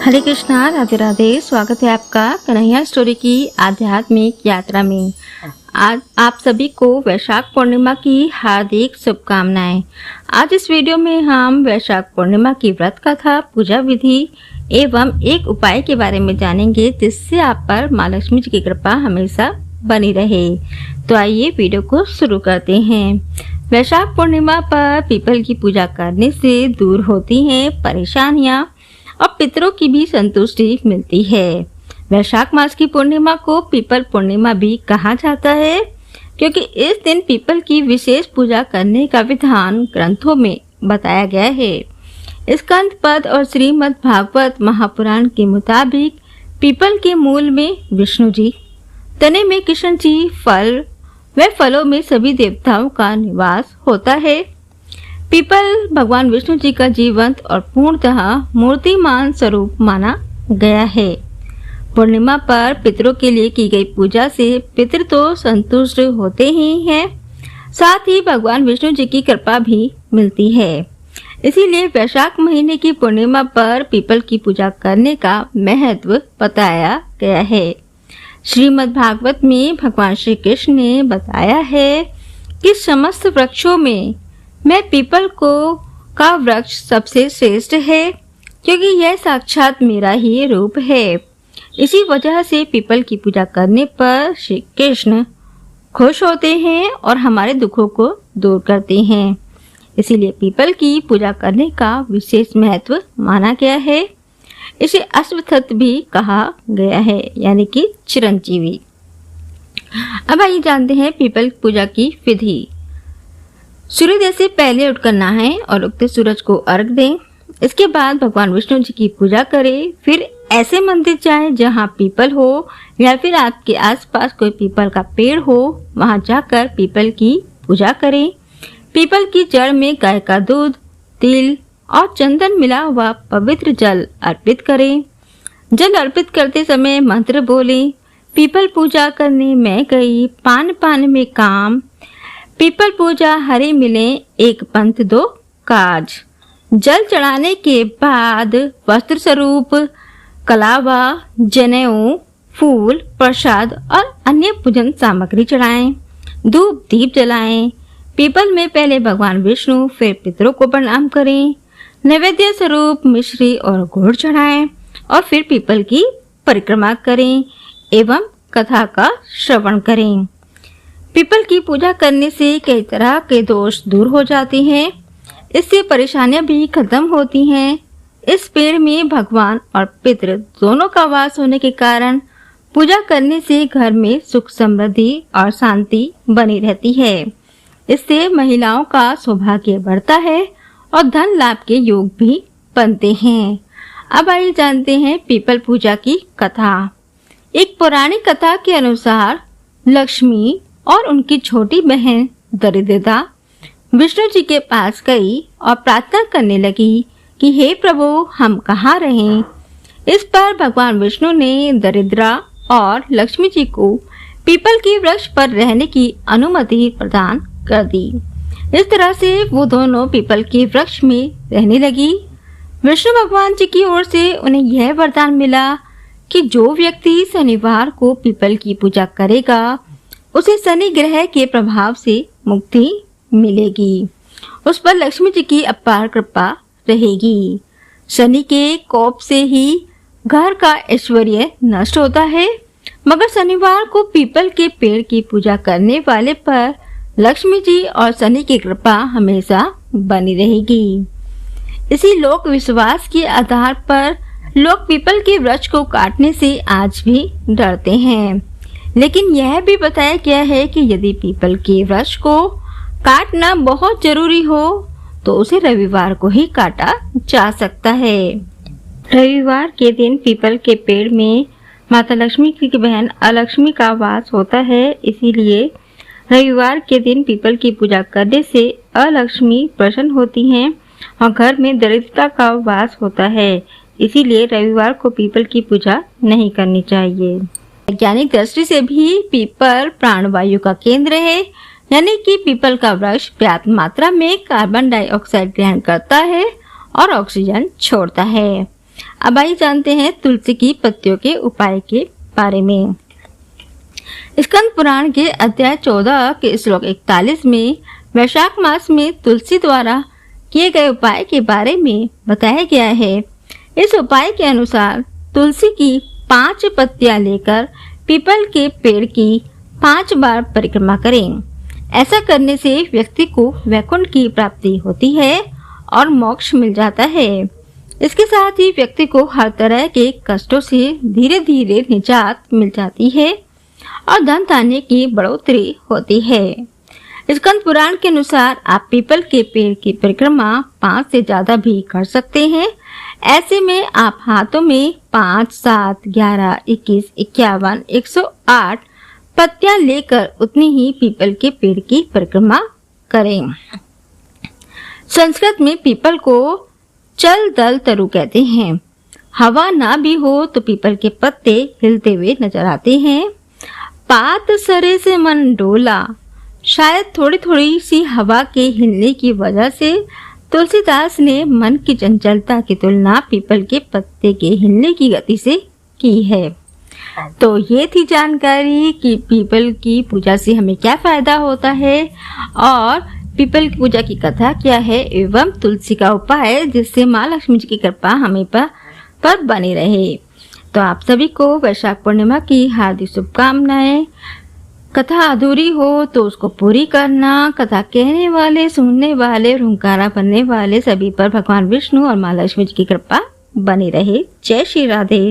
हरे कृष्णा, राधे राधे। स्वागत है आपका कन्हैया स्टोरी की आध्यात्मिक यात्रा में। आज आप सभी को वैशाख पूर्णिमा की हार्दिक शुभकामनाएं। आज इस वीडियो में हम वैशाख पूर्णिमा की व्रत कथा, पूजा विधि एवं एक उपाय के बारे में जानेंगे जिससे आप पर माँ लक्ष्मी जी की कृपा हमेशा बनी रहे। तो आइए वीडियो को शुरू करते हैं। वैशाख पूर्णिमा पर पीपल की पूजा करने से दूर होती हैं परेशानियां और पितरों की भी संतुष्टि मिलती है। वैशाख मास की पूर्णिमा को पीपल पूर्णिमा भी कहा जाता है क्योंकि इस दिन पीपल की विशेष पूजा करने का विधान ग्रंथों में बताया गया है। स्कंद पद और श्रीमद् भागवत महापुराण के मुताबिक पीपल के मूल में विष्णु जी, तने में कृष्ण जी, फल व फलों में सभी देवताओं का निवास होता है। पीपल भगवान विष्णु जी का जीवंत और पूर्णतः मूर्तिमान स्वरूप माना गया है। पूर्णिमा पर पितरों के लिए की गई पूजा से पितर तो संतुष्ट होते ही हैं, साथ ही भगवान विष्णु जी की कृपा भी मिलती है। इसीलिए वैशाख महीने की पूर्णिमा पर पीपल की पूजा करने का महत्व बताया गया है। श्रीमद् भागवत में भगवान श्री कृष्ण ने बताया है कि समस्त वृक्षों में मैं पीपल का वृक्ष सबसे श्रेष्ठ है क्योंकि यह साक्षात मेरा ही रूप है। इसी वजह से पीपल की पूजा करने पर श्री कृष्ण खुश होते हैं और हमारे दुखों को दूर करते हैं। इसीलिए पीपल की पूजा करने का विशेष महत्व माना गया है। इसे अश्वत्थ भी कहा गया है, यानी कि चिरंजीवी। अब आइए जानते हैं पीपल पूजा की विधि। सूर्योदय से पहले उठकर नहाएं और उगते सूरज को अर्घ दें। इसके बाद भगवान विष्णु जी की पूजा करें। फिर ऐसे मंदिर जाएं जहां पीपल हो या फिर आपके आसपास कोई पीपल का पेड़ हो, वहां जाकर पीपल की पूजा करें। पीपल की जड़ में गाय का दूध, तिल और चंदन मिला हुआ पवित्र जल अर्पित करें। जल अर्पित करते समय मंत्र बोलें। पीपल पूजा करने मैं गई, पान पान में काम। पीपल पूजा हरे मिले, एक पंथ दो काज। जल चढ़ाने के बाद वस्त्र स्वरूप कलावा, जनेऊ, फूल, प्रसाद और अन्य पूजन सामग्री चढ़ाएं। धूप दीप जलाएं। पीपल में पहले भगवान विष्णु, फिर पितरों को प्रणाम करें। नैवेद्य स्वरूप मिश्री और गुड़ चढ़ाएं और फिर पीपल की परिक्रमा करें एवं कथा का श्रवण करें। पीपल की पूजा करने से कई तरह के दोष दूर हो जाते हैं। इससे परेशानियां भी खत्म होती हैं। इस पेड़ में भगवान और पितृ दोनों का वास होने के कारण पूजा करने से घर में सुख समृद्धि और शांति बनी रहती है। इससे महिलाओं का सौभाग्य बढ़ता है और धन लाभ के योग भी बनते हैं। अब आइए जानते हैं पीपल पूजा की कथा। एक पौराणिक कथा के अनुसार लक्ष्मी और उनकी छोटी बहन दरिद्रता विष्णु जी के पास गई और प्रार्थना करने लगी कि हे प्रभु, हम कहाँ रहें। इस पर भगवान विष्णु ने दरिद्रा और लक्ष्मी जी को पीपल के वृक्ष पर रहने की अनुमति प्रदान कर दी। इस तरह से वो दोनों पीपल के वृक्ष में रहने लगी। विष्णु भगवान जी की ओर से उन्हें यह वरदान मिला कि जो व्यक्ति शनिवार को पीपल की पूजा करेगा उसे शनि ग्रह के प्रभाव से मुक्ति मिलेगी। उस पर लक्ष्मी जी की अपार कृपा रहेगी। शनि के कोप से ही घर का ऐश्वर्य नष्ट होता है, मगर शनिवार को पीपल के पेड़ की पूजा करने वाले पर लक्ष्मी जी और शनि की कृपा हमेशा बनी रहेगी। इसी लोक विश्वास के आधार पर लोग पीपल के वृक्ष को काटने से आज भी डरते हैं। लेकिन यह भी बताया गया है कि यदि पीपल के वृक्ष को काटना बहुत जरूरी हो तो उसे रविवार को ही काटा जा सकता है। रविवार के दिन पीपल के पेड़ में माता लक्ष्मी की बहन अलक्ष्मी का वास होता है। इसीलिए रविवार के दिन पीपल की पूजा करने से अलक्ष्मी प्रसन्न होती हैं और घर में दरिद्रता का वास होता है। इसीलिए रविवार को पीपल की पूजा नहीं करनी चाहिए। वैज्ञानिक दृष्टि से भी पीपल प्राणवायु का केंद्र है, यानी कि पीपल का वृक्ष पर्याप्त मात्रा में कार्बन डाइऑक्साइड ग्रहण करता है और ऑक्सीजन छोड़ता है। अब आइए जानते हैं तुलसी की पत्तियों के उपाय के बारे में। स्कंद पुराण के अध्याय 14 के श्लोक 41 में वैशाख मास में तुलसी द्वारा किए गए उपाय के बारे में बताया गया है। इस उपाय के अनुसार तुलसी की 5 पत्तियां लेकर पीपल के पेड़ की 5 बार परिक्रमा करें। ऐसा करने से व्यक्ति को वैकुंठ की प्राप्ति होती है और मोक्ष मिल जाता है। इसके साथ ही व्यक्ति को हर तरह के कष्टों से धीरे धीरे निजात मिल जाती है और धन धान्य की बढ़ोतरी होती है। स्कंद पुराण के अनुसार आप पीपल के पेड़ की परिक्रमा 5 से ज्यादा भी कर सकते हैं। ऐसे में आप हाथों में 5, 7, 11, 21, 51, 108 पत्तियां लेकर उतनी ही पीपल के पेड़ की परिक्रमा करें। संस्कृत में पीपल को चल दल तरु कहते हैं। हवा ना भी हो तो पीपल के पत्ते हिलते हुए नजर आते हैं। पात सरे से मन डोला, शायद थोड़ी थोड़ी सी हवा के हिलने की वजह से तुलसीदास ने मन की चंचलता की तुलना पीपल के पत्ते के हिलने की गति से की है। तो ये थी जानकारी कि पीपल की पूजा से हमें क्या फायदा होता है और पीपल की पूजा की कथा क्या है एवं तुलसी का उपाय जिससे माँ लक्ष्मी जी की कृपा हमें पर बनी रहे। तो आप सभी को वैशाख पूर्णिमा की हार्दिक शुभकामनाएं। कथा अधूरी हो तो उसको पूरी करना। कथा कहने वाले, सुनने वाले, हुंकारा भरने वाले सभी पर भगवान विष्णु और माँ लक्ष्मी जी की कृपा बनी रहे। जय श्री राधे।